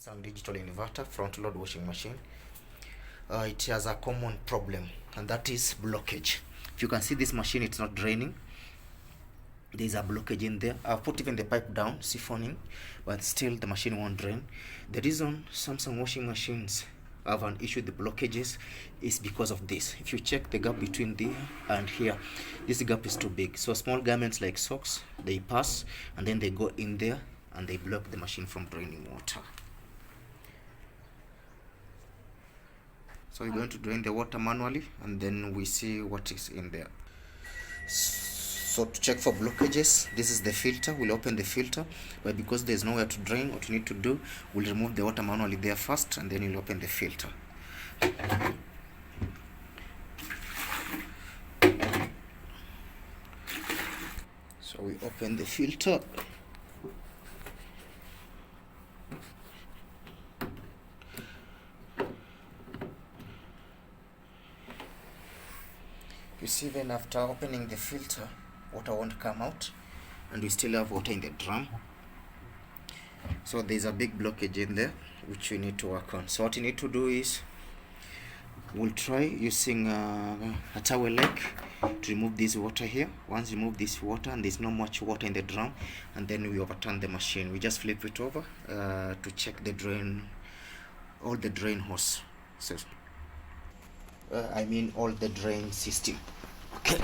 Some digital inverter front load washing machine. It has a common problem, and that is blockage. If you can see this machine, it's not draining. There's a blockage in there. I've put even the pipe down, siphoning, but still the machine won't drain. The reason Samsung washing machines have an issue with the blockages is because of this. If you check the gap between there and here, this gap is too big. So small garments like socks, they pass and then they go in there and they block the machine from draining water. So we're going to drain the water manually and then we see what is in there. So to check for blockages, this is the filter. We'll open the filter, but because there's nowhere to drain, what you need to do, we'll remove the water manually there first and then you'll open the filter. So we open the filter. You see, then after opening the filter, water won't come out and we still have water in the drum. So there's a big blockage in there which we need to work on. So what you need to do is, we'll try using a towel leg to remove this water here. Once you remove this water and there's not much water in the drum, and then we overturn the machine. We just flip it over to check the drain, all the drain hose. So I mean all the drain system. Okay.